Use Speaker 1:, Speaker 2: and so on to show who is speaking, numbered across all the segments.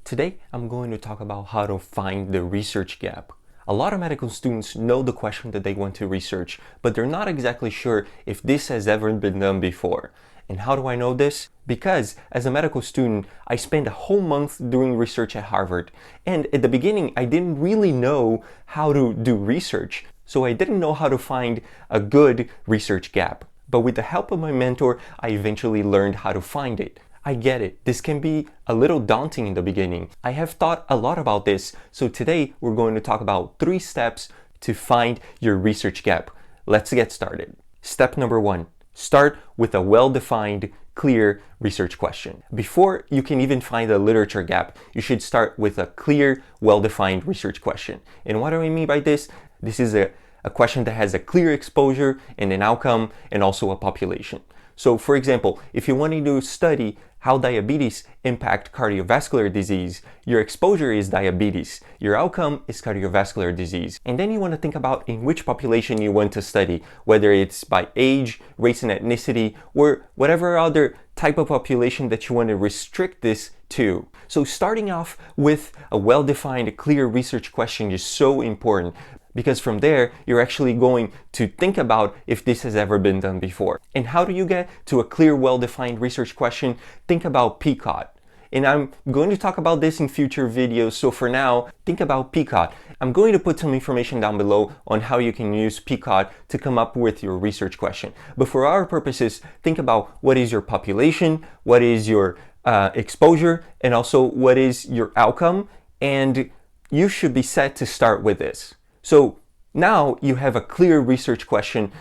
Speaker 1: Today, I'm going to talk about how to find the research gap. A lot of medical students know the question that they want to research, but they're not exactly sure if this has ever been done before. And how do I know this? Because as a medical student, I spent a whole month doing research at Harvard. And at the beginning, I didn't really know how to do research. So I didn't know how to find a good research gap. But with the help of my mentor, I eventually learned how to find it. I get it. This can be a little daunting in the beginning. I have thought a lot about this. So today we're going to talk about 3 steps to find your research gap. Let's get started. Step number 1, start with a well-defined, clear research question. Before you can even find a literature gap, you should start with a clear, well-defined research question. And what do I mean by this? This is a question that has a clear exposure and an outcome and also a population. So for example, if you wanted to study how diabetes impact cardiovascular disease, your exposure is diabetes, your outcome is cardiovascular disease. And then you want to think about in which population you want to study, whether it's by age, race and ethnicity, or whatever other type of population that you want to restrict this to. So starting off with a well-defined, clear research question is so important, because from there, you're actually going to think about if this has ever been done before. And how do you get to a clear, well-defined research question? Think about PICOT. And I'm going to talk about this in future videos, so for now, think about PICOT. I'm going to put some information down below on how you can use PICOT to come up with your research question. But for our purposes, think about what is your population, what is your exposure, and also what is your outcome, and you should be set to start with this. So now you have a clear research question.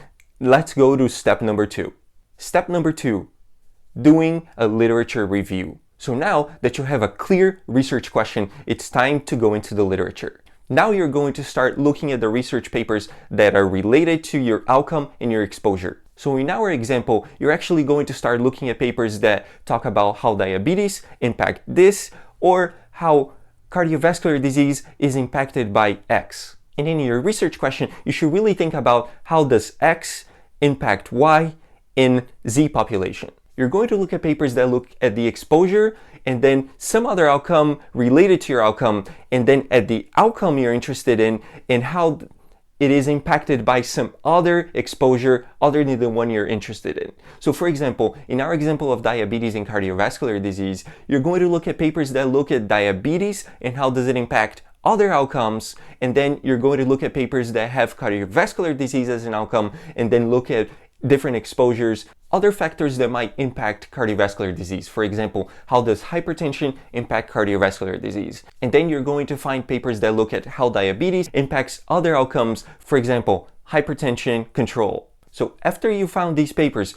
Speaker 1: Let's go to step number 2. Step number 2, doing a literature review. So now that you have a clear research question, it's time to go into the literature. Now you're going to start looking at the research papers that are related to your outcome and your exposure. So in our example, you're actually going to start looking at papers that talk about how diabetes impact this, or how cardiovascular disease is impacted by X. And in your research question, you should really think about how does X impact Y in Z population. You're going to look at papers that look at the exposure and then some other outcome related to your outcome, and then at the outcome you're interested in and how it is impacted by some other exposure other than the one you're interested in. So for example, in our example of diabetes and cardiovascular disease, you're going to look at papers that look at diabetes and how does it impact other outcomes, and then you're going to look at papers that have cardiovascular disease as an outcome, and then look at different exposures, other factors that might impact cardiovascular disease. For example, how does hypertension impact cardiovascular disease? And then you're going to find papers that look at how diabetes impacts other outcomes, for example, hypertension control. So after you found these papers,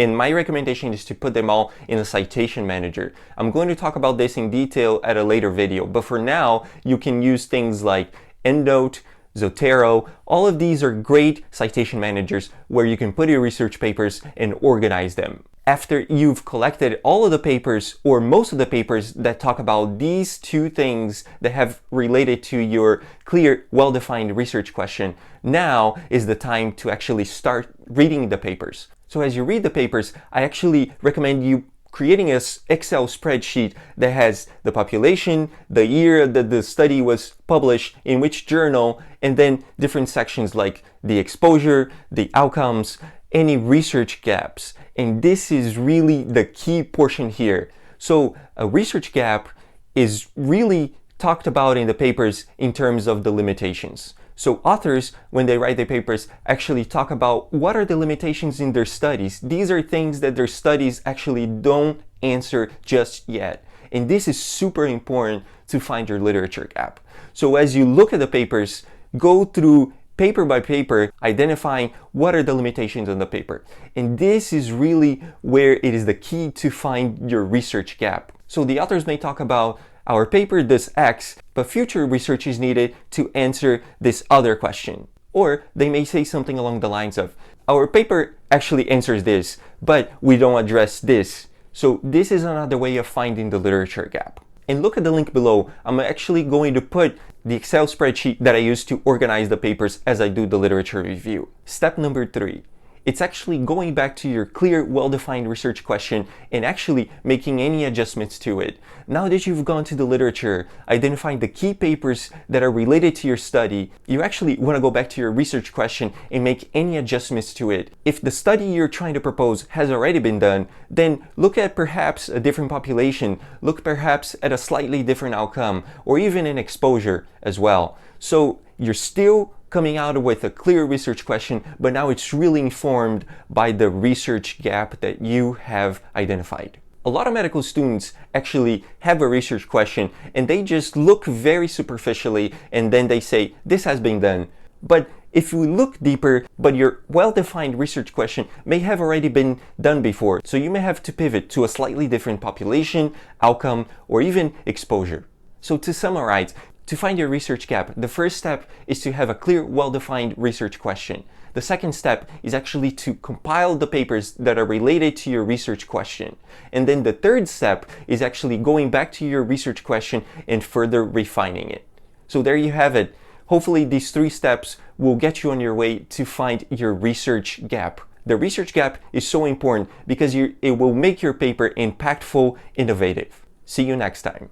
Speaker 1: and my recommendation is to put them all in a citation manager. I'm going to talk about this in detail at a later video, but for now, you can use things like EndNote, Zotero. All of these are great citation managers where you can put your research papers and organize them. After you've collected all of the papers, or most of the papers that talk about these 2 things that have related to your clear, well-defined research question, now is the time to actually start reading the papers. So as you read the papers, I actually recommend you creating an Excel spreadsheet that has the population, the year that the study was published, in which journal, and then different sections like the exposure, the outcomes, any research gaps. And this is really the key portion here. So a research gap is really talked about in the papers in terms of the limitations. So authors, when they write their papers, actually talk about what are the limitations in their studies. These are things that their studies actually don't answer just yet. And this is super important to find your literature gap. So as you look at the papers, go through paper by paper, identifying what are the limitations on the paper. And this is really where it is the key to find your research gap. So the authors may talk about our paper does X, but future research is needed to answer this other question. Or they may say something along the lines of, our paper actually answers this, but we don't address this. So this is another way of finding the literature gap. And look at the link below. I'm actually going to put the Excel spreadsheet that I use to organize the papers as I do the literature review. Step number 3. It's actually going back to your clear, well-defined research question and actually making any adjustments to it. Now that you've gone to the literature, identifying the key papers that are related to your study, you actually want to go back to your research question and make any adjustments to it. If the study you're trying to propose has already been done, then look at perhaps a different population, look perhaps at a slightly different outcome, or even an exposure as well. So you're still coming out with a clear research question, but now it's really informed by the research gap that you have identified. A lot of medical students actually have a research question and they just look very superficially and then they say, this has been done. But if you look deeper, but your well-defined research question may have already been done before, so you may have to pivot to a slightly different population, outcome, or even exposure. So to summarize, to find your research gap, the first step is to have a clear, well-defined research question. The second step is actually to compile the papers that are related to your research question. And then the third step is actually going back to your research question and further refining it. So there you have it. Hopefully these 3 steps will get you on your way to find your research gap. The research gap is so important because it will make your paper impactful, innovative. See you next time.